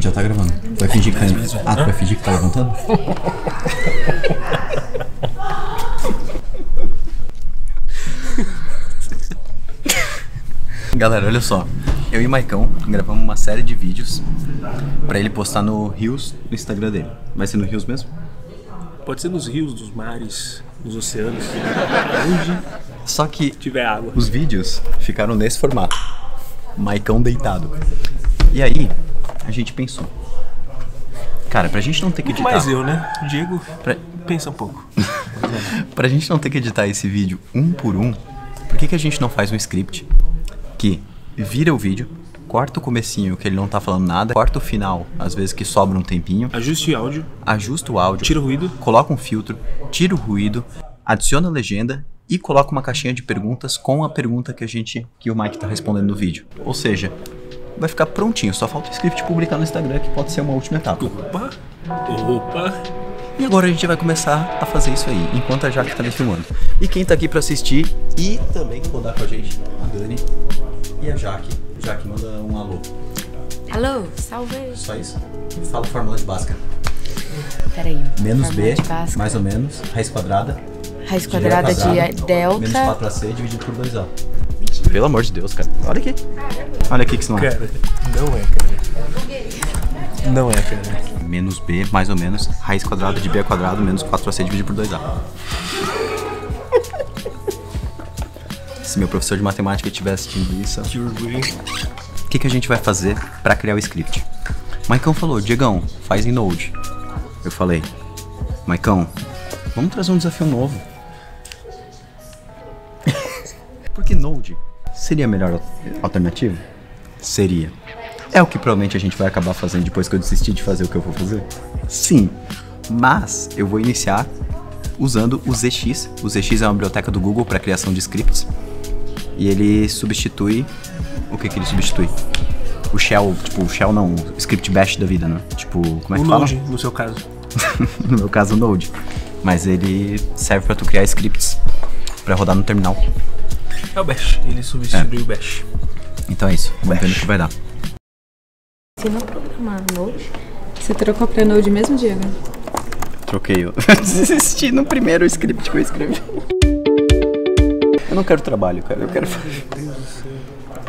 Já tá gravando. Vai fingir que tá... Ah, tu vai fingir que tá levantando? Galera, olha só. Eu e o Maicão gravamos uma série de vídeos pra ele postar no Reels, no Instagram dele. Vai ser no Reels mesmo? Pode ser nos rios, nos mares, nos oceanos. Onde Só que tiver água. os vídeos ficaram nesse formato. Maicão deitado. E aí, a gente pensou. Cara, pra gente não ter que editar... Mas eu, né? O Diego, pensa um pouco. Pra gente não ter que editar esse vídeo um por um, por que a gente não faz um script que vira o vídeo, corta o comecinho que ele não tá falando nada, corta o final, às vezes que sobra um tempinho, Ajuste o áudio, ajusta o áudio, tira o ruído, coloca um filtro, tira o ruído, adiciona a legenda e coloca uma caixinha de perguntas com a pergunta que o Mike tá respondendo no vídeo. Ou seja, vai ficar prontinho, só falta o script publicar no Instagram, que pode ser uma última etapa. Opa! E agora a gente vai começar a fazer isso aí, enquanto a Jaque tá me filmando. E quem tá aqui pra assistir e também rodar com a gente, a Dani e a Jaque. Jaque, manda um alô. Alô, salve. Só isso? Fala a fórmula de Bhaskara. Peraí. Menos Fórmula B, de Bhaskara. mais ou menos, raiz quadrada. Raiz quadrada de delta. Menos 4AC dividido por 2A. Pelo amor de Deus, cara. Olha aqui. Olha aqui que isso não é. Cara, não é, cara. Não é, cara. Menos B, mais ou menos, raiz quadrada de B quadrado menos 4AC dividido por 2A. Se meu professor de matemática estiver assistindo isso, o que a gente vai fazer pra criar o script? Maicão falou, Diegão, faz em Node. Eu falei, Maicão, vamos trazer um desafio novo. Porque Node seria a melhor alternativa? Seria. É o que provavelmente a gente vai acabar fazendo depois que eu desistir de fazer o que eu vou fazer? Sim. Mas eu vou iniciar usando o ZX. O ZX é uma biblioteca do Google para criação de scripts. E ele substitui... O que ele substitui? O Shell, tipo, o Shell não, o Script Bash da vida, né? Tipo, como é que fala? O Node, no seu caso. No meu caso, o Node. Mas ele serve para tu criar scripts para rodar no terminal. É o Bash, ele substitui o Bash. Então é isso, vamos ver no que vai dar. Se não programar Node... Você trocou pra Node mesmo, Diego? Troquei, eu desisti no primeiro script que eu escrevi. Eu não quero trabalho, cara, eu quero fazer.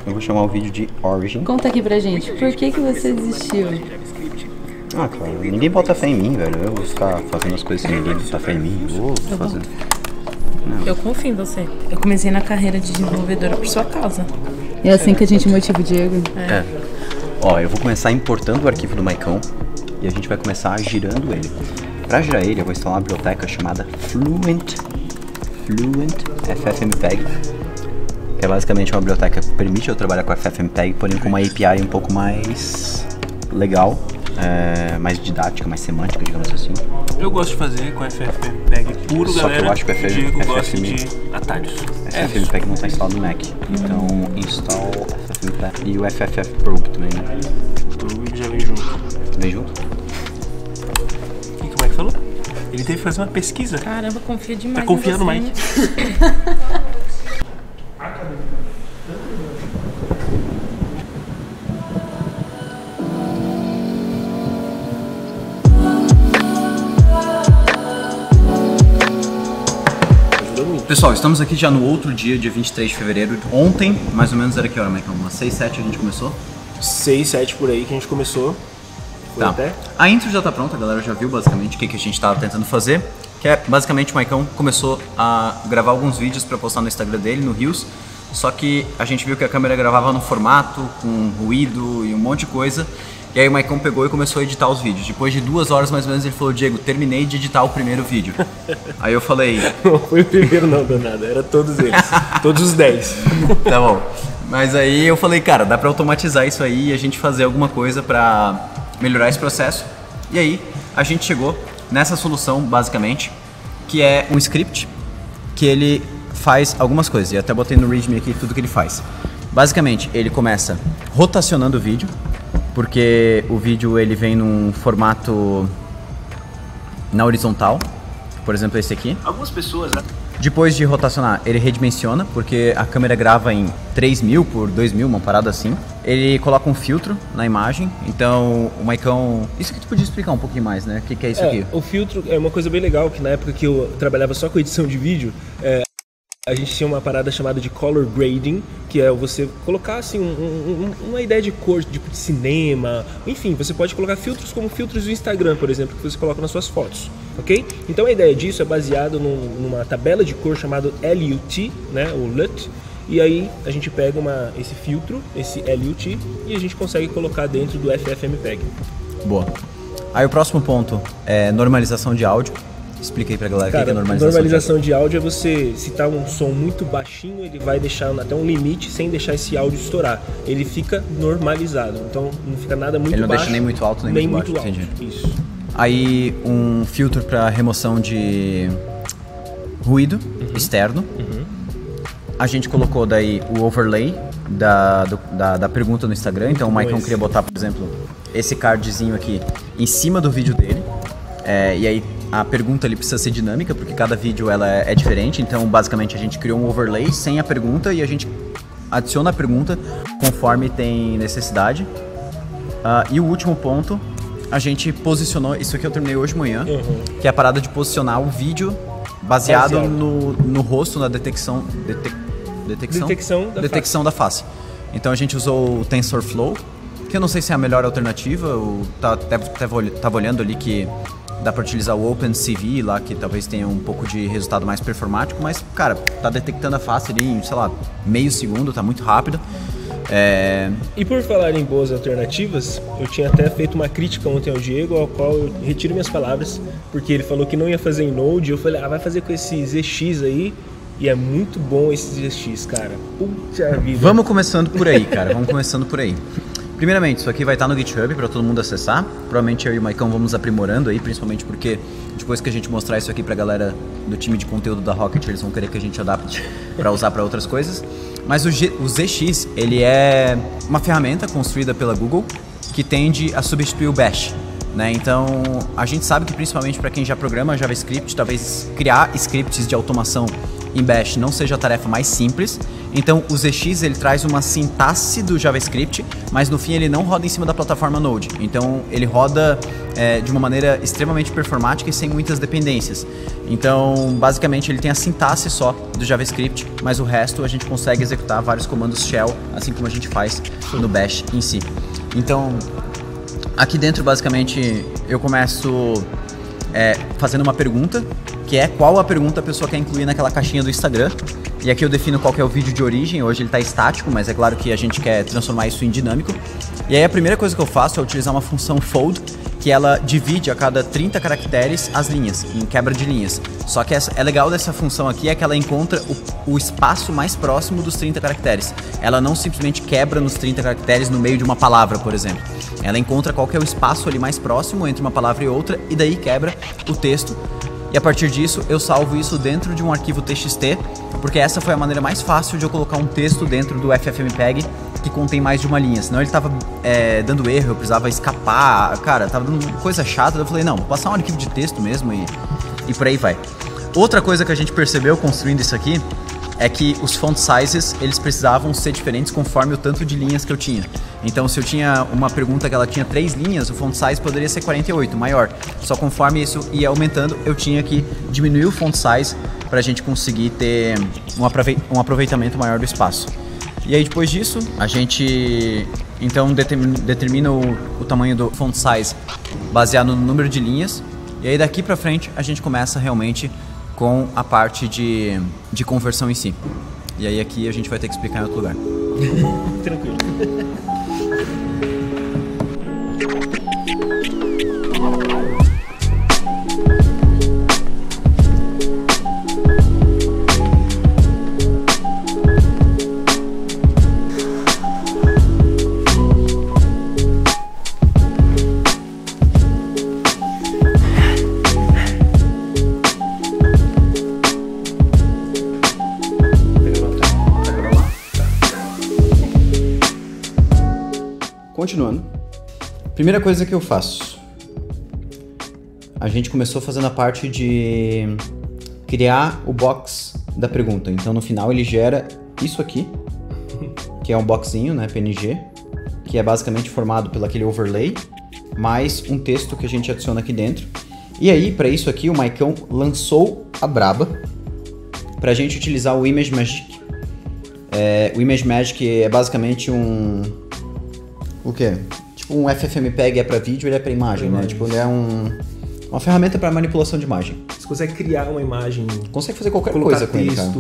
Eu vou chamar o vídeo de Origin. Conta aqui pra gente, por que você desistiu? Ah, cara, ninguém bota fé em mim, velho. Eu vou ficar fazendo as coisas sem ninguém botar fé em mim. Eu vou fazer. Eu confio em você. Eu comecei na carreira de desenvolvedora por sua causa. É assim que a gente motiva o Diego. É. Ó, eu vou começar importando o arquivo do Maicão e a gente vai começar girando ele. Pra girar ele, eu vou instalar uma biblioteca chamada Fluent FFmpeg, que é basicamente uma biblioteca que permite eu trabalhar com FFmpeg, porém com uma API um pouco mais legal, mais didática, mais semântica, digamos assim. Eu gosto de fazer com FFmpeg puro, Só galera. que eu acho que o Diego gosta de atalhos. FFmpeg não está instalado no Mac, então install FFmpeg e o FFmpeg também, né? Tudo já vem junto. Vem junto? O que o Mike falou? Ele teve que fazer uma pesquisa. Caramba, confio demais. Tá confiando no Mike. Pessoal, estamos aqui já no outro dia 23 de fevereiro. Ontem, mais ou menos, era que hora, Maicon? Umas 6, 7 a gente começou? 6, 7 por aí que a gente começou. Foi Tá. até? A intro já tá pronta, a galera já viu basicamente o que a gente tava tentando fazer. Que é, basicamente, o Maicon começou a gravar alguns vídeos pra postar no Instagram dele, no Reels. Só que a gente viu que a câmera gravava no formato, com ruído e um monte de coisa. E aí o Maicon pegou e começou a editar os vídeos. Depois de 2 horas mais ou menos ele falou, Diego, terminei de editar o primeiro vídeo. Aí eu falei... Não foi o primeiro não, danado, era todos eles. Todos os 10. Tá bom. Mas aí eu falei, cara, dá pra automatizar isso aí e a gente fazer alguma coisa pra melhorar esse processo. E aí a gente chegou nessa solução, basicamente, que é um script que ele faz algumas coisas. E até botei no README aqui tudo que ele faz. Basicamente, ele começa rotacionando o vídeo, porque o vídeo ele vem num formato na horizontal, por exemplo esse aqui. Algumas pessoas, né? Depois de rotacionar, ele redimensiona, porque a câmera grava em 3000 por 2000, uma parada assim. Ele coloca um filtro na imagem, então o Maicon... Isso que tu podia explicar um pouquinho mais, né? O que é isso aqui? O filtro é uma coisa bem legal, que na época que eu trabalhava só com edição de vídeo, a gente tinha uma parada chamada de color grading, que é você colocar assim uma ideia de cor, tipo de cinema, enfim, você pode colocar filtros como filtros do Instagram, por exemplo, que você coloca nas suas fotos, ok? Então a ideia disso é baseado numa tabela de cor chamada LUT, né, o LUT, e aí a gente pega esse filtro, esse LUT, e a gente consegue colocar dentro do FFmpeg. Boa. Aí o próximo ponto é normalização de áudio. Explica aí pra galera o que é normalização de áudio é você, se tá um som muito baixinho, ele vai deixar até um limite sem deixar esse áudio estourar. Ele fica normalizado, então não fica nada muito baixo. Ele não deixa nem muito alto, nem muito baixo. Entendi. Isso. Aí um filtro para remoção de ruído externo. A gente colocou daí o overlay da pergunta no Instagram. Então o Maicon queria botar, por exemplo, esse cardzinho aqui em cima do vídeo dele. E aí a pergunta ali precisa ser dinâmica, porque cada vídeo ela é diferente. Então basicamente a gente criou um overlay sem a pergunta e a gente adiciona a pergunta conforme tem necessidade. E o último ponto, a gente posicionou, isso aqui eu terminei hoje de manhã, que é a parada de posicionar o vídeo baseado no rosto, na detecção da face. Então a gente usou o TensorFlow, que eu não sei se é a melhor alternativa, eu tava olhando ali que dá para utilizar o OpenCV lá, que talvez tenha um pouco de resultado mais performático, mas, cara, tá detectando a face ali em, sei lá, meio segundo, tá muito rápido. E por falar em boas alternativas, eu tinha até feito uma crítica ontem ao Diego, ao qual eu retiro minhas palavras, porque ele falou que não ia fazer em Node, eu falei, vai fazer com esse ZX aí, e é muito bom esse ZX, cara. Puta vida. Vamos começando por aí, cara, Primeiramente, isso aqui vai estar no GitHub para todo mundo acessar. Provavelmente eu e o Maicon vamos aprimorando aí, principalmente porque depois que a gente mostrar isso aqui pra galera do time de conteúdo da Rocket, eles vão querer que a gente adapte para usar para outras coisas. Mas o ZX, ele é uma ferramenta construída pela Google que tende a substituir o Bash, né? Então, a gente sabe que principalmente para quem já programa JavaScript, talvez criar scripts de automação em Bash não seja a tarefa mais simples. Então o ZX ele traz uma sintaxe do JavaScript, mas no fim ele não roda em cima da plataforma Node. Então ele roda de uma maneira extremamente performática e sem muitas dependências. Então basicamente ele tem a sintaxe só do JavaScript, mas o resto a gente consegue executar vários comandos shell, assim como a gente faz no Bash em si. Então aqui dentro basicamente eu começo fazendo uma pergunta, que é qual a pergunta a pessoa quer incluir naquela caixinha do Instagram. E aqui eu defino qual que é o vídeo de origem. Hoje ele está estático, mas é claro que a gente quer transformar isso em dinâmico. E aí a primeira coisa que eu faço é utilizar uma função fold, que ela divide a cada 30 caracteres as linhas, em quebra de linhas. Só que é legal dessa função aqui é que ela encontra o espaço mais próximo dos 30 caracteres. Ela não simplesmente quebra nos 30 caracteres no meio de uma palavra, por exemplo. Ela encontra qual que é o espaço ali mais próximo entre uma palavra e outra e daí quebra o texto. E a partir disso eu salvo isso dentro de um arquivo TXT, porque essa foi a maneira mais fácil de eu colocar um texto dentro do FFmpeg que contém mais de uma linha. Senão ele tava dando erro, eu precisava escapar, cara, tava dando coisa chata. Eu falei, não, vou passar um arquivo de texto mesmo e por aí vai. Outra coisa que a gente percebeu construindo isso aqui é que os font sizes, eles precisavam ser diferentes conforme o tanto de linhas que eu tinha. Então, se eu tinha uma pergunta que ela tinha 3 linhas, o font size poderia ser 48, maior. Só conforme isso ia aumentando, eu tinha que diminuir o font size para a gente conseguir ter um aproveitamento maior do espaço. E aí, depois disso, a gente então determina o tamanho do font size baseado no número de linhas. E aí, daqui para frente, a gente começa realmente com a parte de conversão em si. E aí aqui a gente vai ter que explicar em outro lugar. Tranquilo. Continuando, primeira coisa que eu faço, a gente começou fazendo a parte de criar o box da pergunta. Então no final ele gera isso aqui, que é um boxinho, né, PNG, que é basicamente formado pelo aquele overlay, mais um texto que a gente adiciona aqui dentro. E aí, para isso aqui, o Maicão lançou a braba para a gente utilizar o Image Magic. O Image Magic é basicamente o quê? Tipo um FFmpeg é para vídeo, ele é para imagem, né? Tipo, ele é uma ferramenta para manipulação de imagem. Você consegue criar uma imagem, consegue fazer qualquer coisa com ele, cara.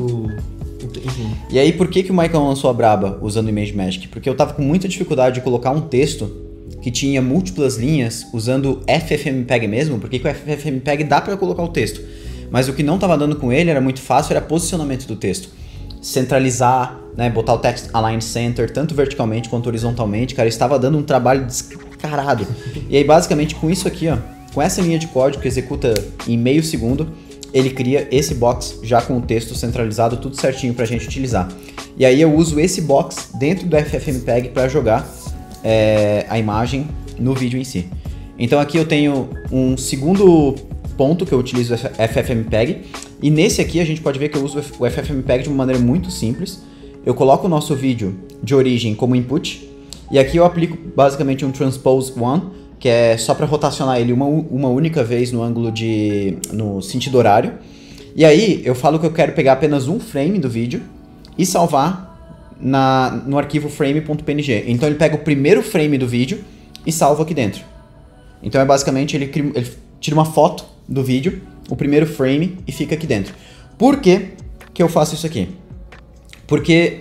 Enfim. E aí, por que o Maicon lançou a braba usando o Image Magic? Porque eu tava com muita dificuldade de colocar um texto que tinha múltiplas linhas usando FFmpeg mesmo, porque com o FFmpeg dá para colocar o texto. Mas o que não tava dando com ele era muito fácil, era posicionamento do texto. Centralizar, né, botar o text align center, tanto verticalmente quanto horizontalmente, cara, estava dando um trabalho descarado. E aí, basicamente, com isso aqui, ó, com essa linha de código que executa em meio segundo, ele cria esse box já com o texto centralizado, tudo certinho pra gente utilizar. E aí eu uso esse box dentro do FFmpeg para jogar a imagem no vídeo em si. Então aqui eu tenho um segundo ponto que eu utilizo o FFmpeg, e nesse aqui a gente pode ver que eu uso o FFmpeg de uma maneira muito simples. Eu coloco o nosso vídeo de origem como input, e aqui eu aplico basicamente um transpose one, que é só para rotacionar ele uma única vez no ângulo no sentido horário. E aí eu falo que eu quero pegar apenas um frame do vídeo e salvar no arquivo frame.png. Então ele pega o primeiro frame do vídeo e salva aqui dentro. Então é basicamente ele tira uma foto do vídeo, o primeiro frame, e fica aqui dentro. Por que eu faço isso aqui? Porque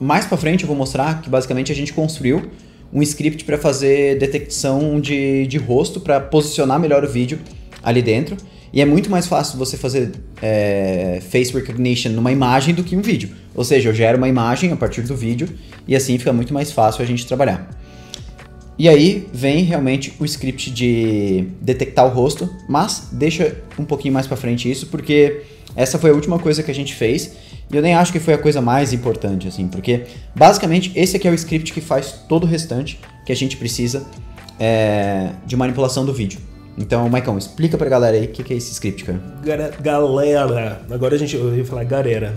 mais pra frente eu vou mostrar que basicamente a gente construiu um script para fazer detecção de rosto, para posicionar melhor o vídeo ali dentro. E é muito mais fácil você fazer face recognition numa imagem do que um vídeo. Ou seja, eu gero uma imagem a partir do vídeo e assim fica muito mais fácil a gente trabalhar. E aí vem realmente o script de detectar o rosto, mas deixa um pouquinho mais para frente isso, porque essa foi a última coisa que a gente fez. E eu nem acho que foi a coisa mais importante, assim, porque basicamente esse aqui é o script que faz todo o restante que a gente precisa de manipulação do vídeo. Então, Maicon, explica pra galera aí o que é esse script, cara. Galera, agora eu ia falar galera,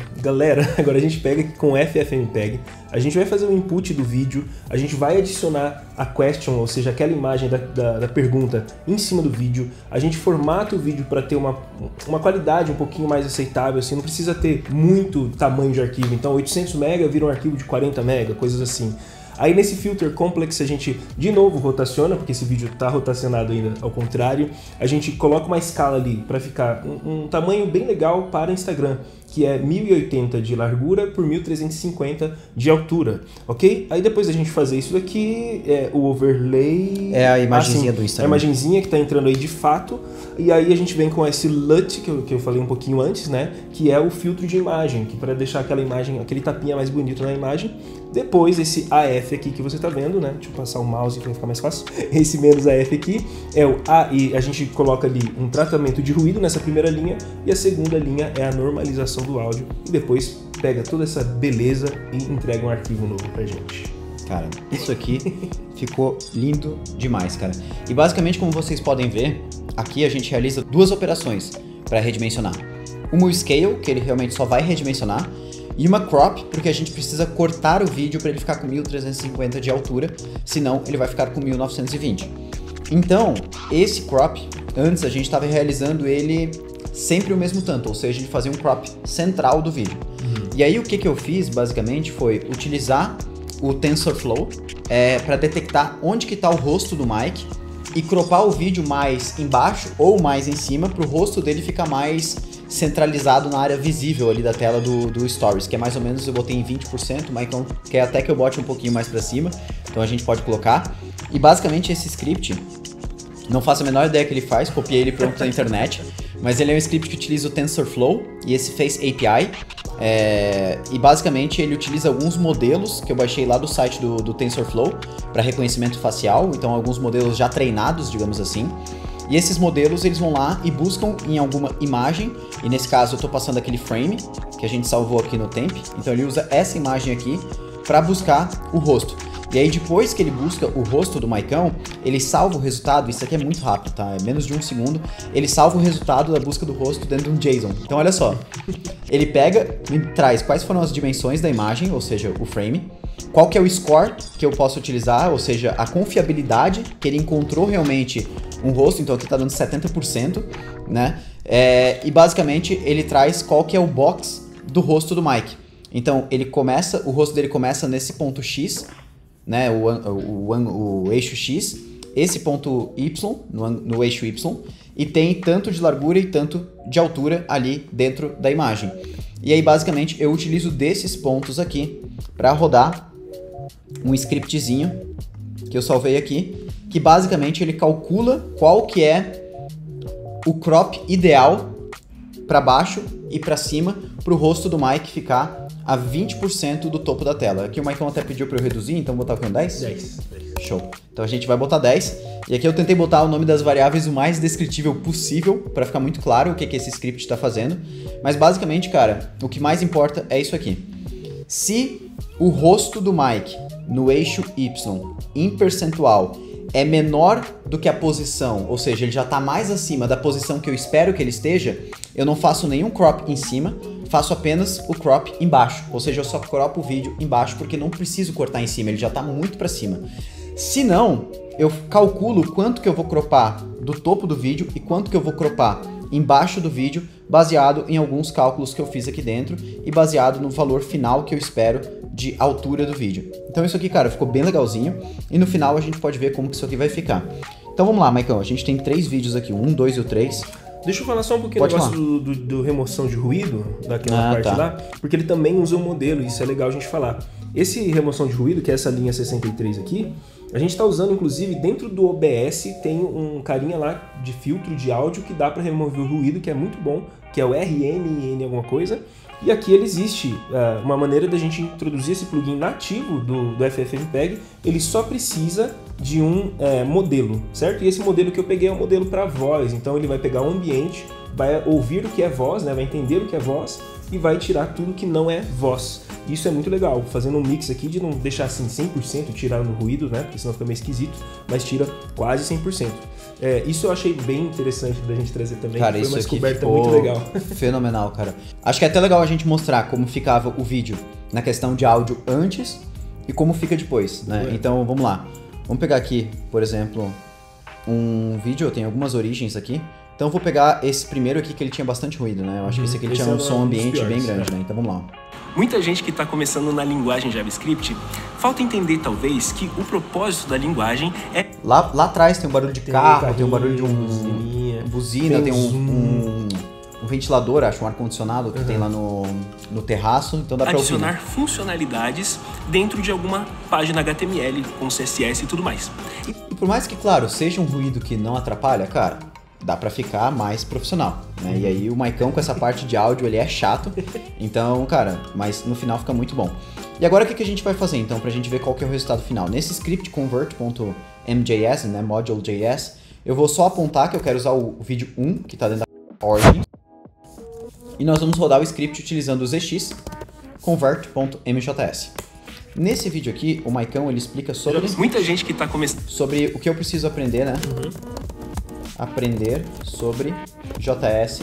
agora a gente pega aqui com o FFmpeg, a gente vai fazer o input do vídeo, a gente vai adicionar a question, ou seja, aquela imagem da pergunta em cima do vídeo, a gente formata o vídeo para ter uma qualidade um pouquinho mais aceitável, assim, não precisa ter muito tamanho de arquivo, então 800 MB vira um arquivo de 40 MB, coisas assim. Aí nesse filter complex a gente de novo rotaciona, porque esse vídeo está rotacionado ainda ao contrário. A gente coloca uma escala ali para ficar um tamanho bem legal para Instagram, que é 1080 de largura por 1350 de altura, ok? Aí depois da gente fazer isso daqui, o overlay... É a imagenzinha do Instagram. É a imagenzinha que está entrando aí de fato. E aí a gente vem com esse LUT, que eu falei um pouquinho antes, né? Que é o filtro de imagem, que para deixar aquela imagem, aquele tapinha mais bonito na imagem. Depois esse AF aqui que você está vendo, né? Deixa eu passar o mouse para ficar mais fácil. Esse menos AF aqui é o AI. A gente coloca ali um tratamento de ruído nessa primeira linha, e a segunda linha é a normalização do áudio, e depois pega toda essa beleza e entrega um arquivo novo pra gente. Cara, isso aqui ficou lindo demais, cara. E basicamente, como vocês podem ver, aqui a gente realiza duas operações para redimensionar. Uma o scale, que ele realmente só vai redimensionar, e uma crop, porque a gente precisa cortar o vídeo para ele ficar com 1350 de altura, senão ele vai ficar com 1920. Então, esse crop, antes a gente estava realizando ele sempre o mesmo tanto, ou seja, de fazer um crop central do vídeo. E aí o que eu fiz basicamente foi utilizar o TensorFlow para detectar onde que está o rosto do Mike e cropar o vídeo mais embaixo ou mais em cima para o rosto dele ficar mais centralizado na área visível ali da tela do Stories, que é mais ou menos, eu botei em 20%, o Mike quer até que eu bote um pouquinho mais para cima, então a gente pode colocar. E basicamente esse script, não faço a menor ideia que ele faz, copiei ele pronto da internet, mas ele é um script que utiliza o TensorFlow e esse Face API, e basicamente ele utiliza alguns modelos que eu baixei lá do site do TensorFlow para reconhecimento facial, então alguns modelos já treinados, digamos assim, e esses modelos eles vão lá e buscam em alguma imagem, e nesse caso eu estou passando aquele frame que a gente salvou aqui no temp, então ele usa essa imagem aqui para buscar o rosto. E aí depois que ele busca o rosto do Maicão, ele salva o resultado, isso aqui é muito rápido, tá? É menos de 1 segundo. Ele salva o resultado da busca do rosto dentro de um JSON. Então olha só, ele pega e traz quais foram as dimensões da imagem, ou seja, o frame, qual que é o score que eu posso utilizar, ou seja, a confiabilidade que ele encontrou realmente um rosto, então aqui tá dando 70%, né? E basicamente ele traz qual que é o box do rosto do Mike. Então o rosto dele começa nesse ponto X, né? O eixo X, esse ponto Y, no eixo Y, e tem tanto de largura e tanto de altura ali dentro da imagem. E aí basicamente eu utilizo desses pontos aqui para rodar um scriptzinho que eu salvei aqui, que basicamente ele calcula qual que é o crop ideal para baixo e para cima para o rosto do Mike ficar a 20% do topo da tela. Aqui o Maicon até pediu para eu reduzir, então vou botar aqui um 10? 10. Show. Então a gente vai botar 10. E aqui eu tentei botar o nome das variáveis o mais descritível possível, para ficar muito claro o que esse script está fazendo. Mas basicamente, cara, o que mais importa é isso aqui. Se o rosto do Mike no eixo Y em percentual é menor do que a posição, ou seja, ele já está mais acima da posição que eu espero que ele esteja, eu não faço nenhum crop em cima, faço apenas o crop embaixo. Ou seja, eu só cropo o vídeo embaixo porque não preciso cortar em cima, ele já está muito para cima. Se não, eu calculo quanto que eu vou cropar do topo do vídeo e quanto que eu vou cropar embaixo do vídeo, baseado em alguns cálculos que eu fiz aqui dentro e baseado no valor final que eu espero de altura do vídeo. Então isso aqui, cara, ficou bem legalzinho e no final a gente pode ver como que isso aqui vai ficar. Então vamos lá, Maicon, a gente tem 3 vídeos aqui, o 1, 2 e o 3. Deixa eu falar só um pouquinho do negócio do remoção de ruído, daquela parte lá, porque ele também usa um modelo, e isso é legal a gente falar. Esse remoção de ruído, que é essa linha 63 aqui, a gente está usando, inclusive, dentro do OBS, tem um carinha lá de filtro de áudio que dá para remover o ruído, que é muito bom, que é o RMN alguma coisa. E aqui ele existe uma maneira da gente introduzir esse plugin nativo do FFmpeg, ele só precisa de um modelo, certo? E esse modelo que eu peguei é um modelo para voz, então ele vai pegar o ambiente, vai ouvir o que é voz, né? Vai entender o que é voz e vai tirar tudo que não é voz. Isso é muito legal, fazendo um mix aqui de não deixar assim 100% tirando o ruído, né? Porque senão fica meio esquisito, mas tira quase 100%. Isso eu achei bem interessante da gente trazer também, cara, foi uma isso descoberta muito legal. Fenomenal, cara. Acho que é até legal a gente mostrar como ficava o vídeo na questão de áudio antes e como fica depois, né? Então, vamos lá. Vamos pegar aqui, por exemplo, um vídeo, eu tenho algumas origens aqui. Então eu vou pegar esse primeiro aqui que ele tinha bastante ruído, né? Eu acho que esse aqui ele tinha um som ambiente bem grande, né? Então vamos lá. Muita gente que está começando na linguagem JavaScript falta entender, talvez, que o propósito da linguagem é... Lá atrás tem um barulho de carro, tem um barulho de buzina, tem um ventilador, acho, um ar-condicionado que tem lá no terraço, então dá pra ouvir. Adicionar funcionalidades dentro de alguma página HTML com CSS e tudo mais. E por mais que, claro, seja um ruído que não atrapalha, cara, dá pra ficar mais profissional, né? E aí o Maicon com essa parte de áudio, ele é chato, então, cara, mas no final fica muito bom. E agora o que a gente vai fazer, então, pra gente ver qual que é o resultado final? Nesse script convert.mjs, né, module.js, eu vou só apontar que eu quero usar o vídeo 1, que tá dentro da origin, e nós vamos rodar o script utilizando o ZX convert.mjs. Nesse vídeo aqui, o Maicon, ele explica sobre... Muita gente que tá começando... Sobre o que eu preciso aprender, né? Aprender sobre JS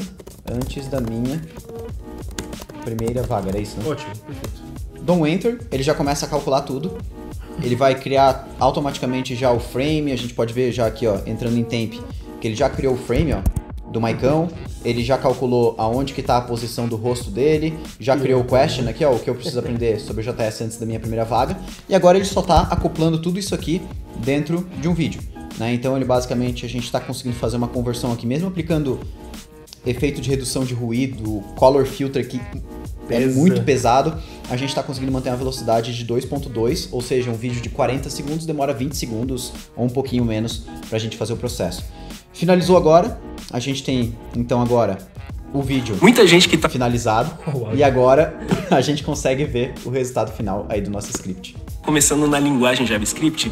antes da minha primeira vaga, era isso, né? Ótimo, perfeito. Dou um Enter, ele já começa a calcular tudo. Ele vai criar automaticamente já o frame, a gente pode ver já aqui, ó, entrando em temp, que ele já criou o frame, ó, do Maicon. Ele já calculou aonde que tá a posição do rosto dele, já criou o question aqui, ó, o que eu preciso aprender sobre o JS antes da minha primeira vaga. E agora ele só tá acoplando tudo isso aqui dentro de um vídeo, né? Então ele basicamente, a gente está conseguindo fazer uma conversão aqui, mesmo aplicando efeito de redução de ruído, color filter que é muito pesado, a gente está conseguindo manter uma velocidade de 2.2, ou seja, um vídeo de 40 segundos demora 20 segundos ou um pouquinho menos para a gente fazer o processo. Finalizou agora, a gente tem então agora o vídeo muita gente que tá finalizado e agora a gente consegue ver o resultado final aí do nosso script. Começando na linguagem JavaScript.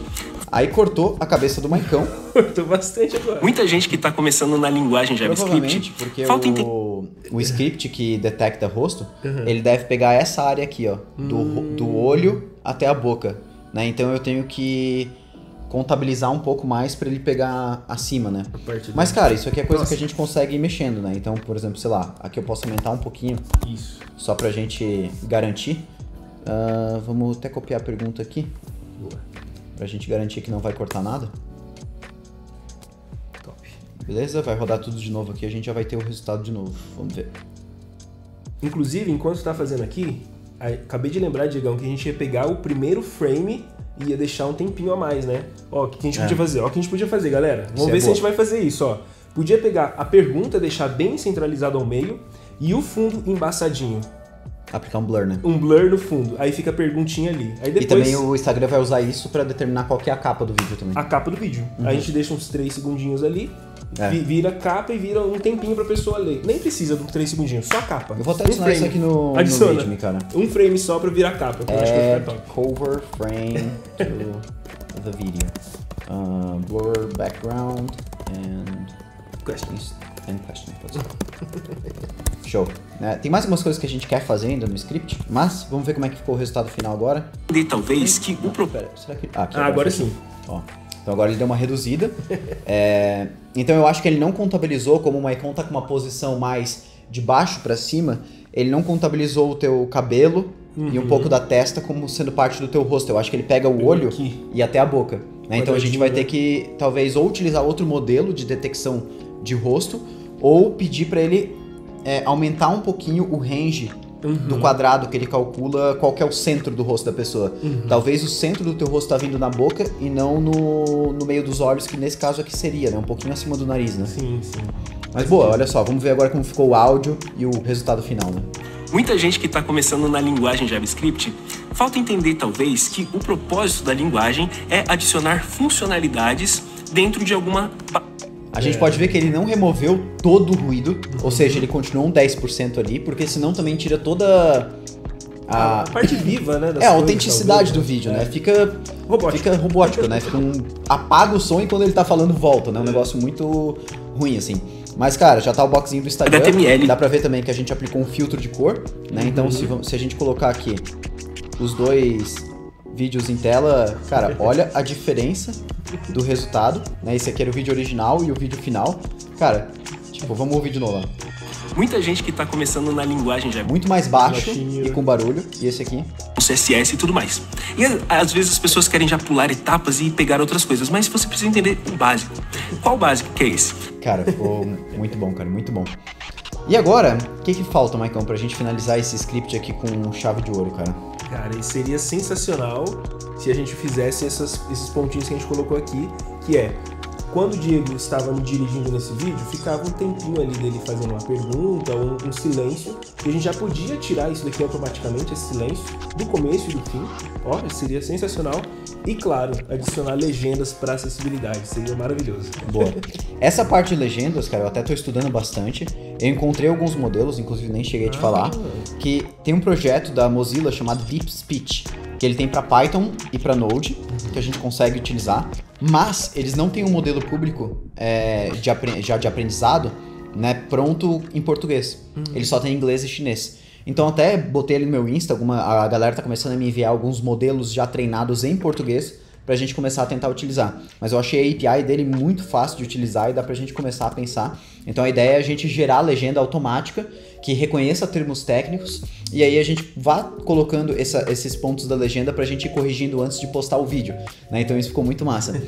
Aí cortou a cabeça do Maicon. Cortou bastante agora. Muita gente que está começando na linguagem JavaScript. Provavelmente porque o script que detecta rosto, ele deve pegar essa área aqui, ó, do olho até a boca. né? Então eu tenho que contabilizar um pouco mais pra ele pegar acima, né? Mas, cara, isso aqui é coisa que a gente consegue ir mexendo, né? Então, por exemplo, sei lá, aqui eu posso aumentar um pouquinho. Isso. Só pra gente garantir. Vamos até copiar a pergunta aqui. Boa. Pra gente garantir que não vai cortar nada. Top. Beleza? Vai rodar tudo de novo aqui, a gente já vai ter o resultado de novo. Vamos ver. Inclusive, enquanto você tá fazendo aqui, acabei de lembrar, Diegão, que a gente ia pegar o primeiro frame e ia deixar um tempinho a mais, né? Ó, o que a gente podia fazer? Ó, o que a gente podia fazer, galera. Vamos ver se a gente vai fazer isso, ó. Podia pegar a pergunta, deixar bem centralizado ao meio e o fundo embaçadinho. Aplicar um blur, né? Um blur no fundo. Aí fica a perguntinha ali. Aí depois... E também o Instagram vai usar isso pra determinar qual que é a capa do vídeo também. A capa do vídeo. Aí a gente deixa uns 3 segundinhos ali, vira a capa e vira um tempinho pra pessoa ler. Nem precisa do 3 segundinhos, só a capa. Eu vou até adicionar isso aqui no vídeo, cara. Um frame só pra virar a capa, que eu acho que vai ficar top. Cover frame to the video. Blur background and Questions. Pode ser. Show. Tem mais algumas coisas que a gente quer fazer ainda no script, mas vamos ver como é que ficou o resultado final agora. E talvez que o Pera, será que... aqui, agora sim. Ó, então agora ele deu uma reduzida. Então eu acho que ele não contabilizou, como o Maicon tá com uma posição mais de baixo pra cima, ele não contabilizou o teu cabelo e um pouco da testa como sendo parte do teu rosto. Eu acho que ele pega o olho e até a boca. Né? Então a gente vai ter que, talvez, ou utilizar outro modelo de detecção de rosto, ou pedir pra ele aumentar um pouquinho o range do quadrado que ele calcula qual que é o centro do rosto da pessoa. Talvez o centro do teu rosto tá vindo na boca e não no meio dos olhos, que nesse caso aqui seria, né? Um pouquinho acima do nariz, né? Sim, sim. Mas boa, olha só, vamos ver agora como ficou o áudio e o resultado final, né? Muita gente que está começando na linguagem JavaScript falta entender, talvez, que o propósito da linguagem é adicionar funcionalidades dentro de alguma... A gente pode ver que ele não removeu todo o ruído, ou seja, ele continuou um 10% ali, porque senão também tira toda a parte viva, né? A autenticidade do vídeo, né? Fica robótico, né? Apaga o som e quando ele tá falando volta, né? Um negócio muito ruim, assim. Mas, cara, já tá o boxinho do Instagram. HTML. Dá pra ver também que a gente aplicou um filtro de cor, né? Então, se a gente colocar aqui os dois vídeos em tela, cara, olha a diferença do resultado, né? Esse aqui era o vídeo original e o vídeo final. Cara, tipo, vamos ouvir de novo. Muita gente que tá começando na linguagem já muito mais baixo e com barulho. E esse aqui? O CSS e tudo mais. E às vezes as pessoas querem já pular etapas e pegar outras coisas, mas você precisa entender o básico. Qual o básico que é esse? Cara, ficou muito bom, cara, muito bom. E agora, o que falta, Maicon, pra gente finalizar esse script aqui com chave de ouro, cara? Cara, seria sensacional se a gente fizesse esses pontinhos que a gente colocou aqui, que é, quando o Diego estava me dirigindo nesse vídeo, ficava um tempinho ali dele fazendo uma pergunta ou um silêncio, e a gente já podia tirar isso daqui automaticamente, esse silêncio, do começo e do fim. Ó, seria sensacional. E, claro, adicionar legendas para acessibilidade, seria maravilhoso. Boa. Essa parte de legendas, cara, eu até tô estudando bastante. Eu encontrei alguns modelos, inclusive nem cheguei a te falar, que tem um projeto da Mozilla chamado Deep Speech, que ele tem para Python e para Node, que a gente consegue utilizar, mas eles não têm um modelo público de aprendizado, né, pronto em português. Ele só tem inglês e chinês. Então até botei ali no meu Insta, a galera tá começando a me enviar alguns modelos já treinados em português pra gente começar a tentar utilizar. Mas eu achei a API dele muito fácil de utilizar e dá pra gente começar a pensar. Então a ideia é a gente gerar legenda automática que reconheça termos técnicos e aí a gente vá colocando esses pontos da legenda pra gente ir corrigindo antes de postar o vídeo, né? Então isso ficou muito massa.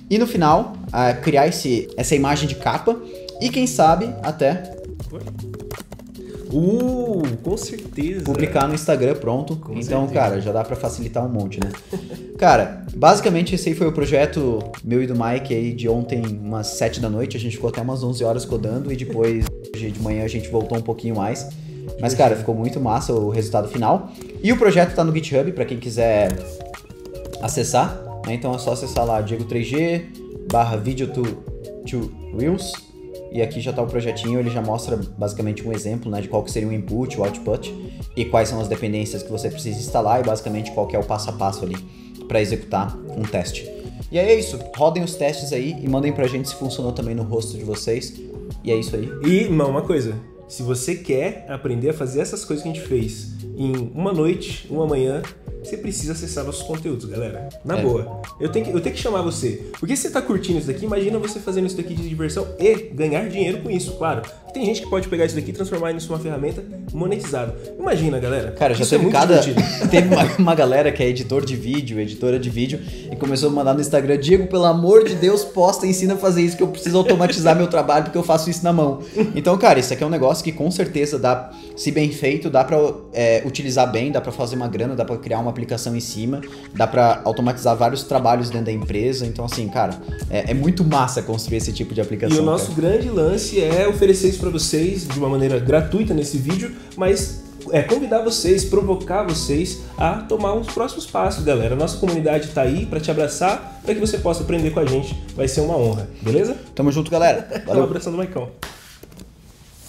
E no final, criar essa imagem de capa e quem sabe até... com certeza. Publicar no Instagram, pronto. Com então, certeza. Cara, já dá pra facilitar um monte, né? Cara, basicamente esse aí foi o projeto meu e do Mike aí de ontem, umas 7 da noite. A gente ficou até umas 11 horas codando e depois, hoje de manhã, a gente voltou um pouquinho mais. Mas, cara, ficou muito massa o resultado final. E o projeto tá no GitHub, pra quem quiser acessar, né? Então é só acessar lá, Diego3G/video to Reels. E aqui já está o projetinho, ele já mostra basicamente um exemplo, né, de qual que seria o input, o output e quais são as dependências que você precisa instalar e basicamente qual que é o passo a passo ali para executar um teste. E é isso, rodem os testes aí e mandem pra gente se funcionou também no rosto de vocês. E é isso aí. E uma coisa, Se você quer aprender a fazer essas coisas que a gente fez em uma noite, uma manhã, você precisa acessar nossos conteúdos, galera. Na boa. Eu tenho que chamar você. Porque se você tá curtindo isso daqui, imagina você fazendo isso daqui de diversão e ganhar dinheiro com isso, claro. Tem gente que pode pegar isso daqui e transformar isso numa ferramenta monetizada. Imagina, galera. Cara, já teve teve uma galera que é editora de vídeo e começou a mandar no Instagram: Diego, pelo amor de Deus, posta, ensina a fazer isso que eu preciso automatizar meu trabalho porque eu faço isso na mão. Então, cara, isso aqui é um negócio que com certeza dá, se bem feito, dá pra utilizar bem, dá pra fazer uma grana, dá pra criar uma aplicação em cima, dá pra automatizar vários trabalhos dentro da empresa. Então, assim, cara, é muito massa construir esse tipo de aplicação. E o nosso grande lance é oferecer isso pra vocês de uma maneira gratuita nesse vídeo, mas convidar vocês, provocar vocês a tomar os próximos passos, galera. A nossa comunidade tá aí pra te abraçar, pra que você possa aprender com a gente. Vai ser uma honra, beleza? Tamo junto, galera. Valeu. Um abração do Maicão.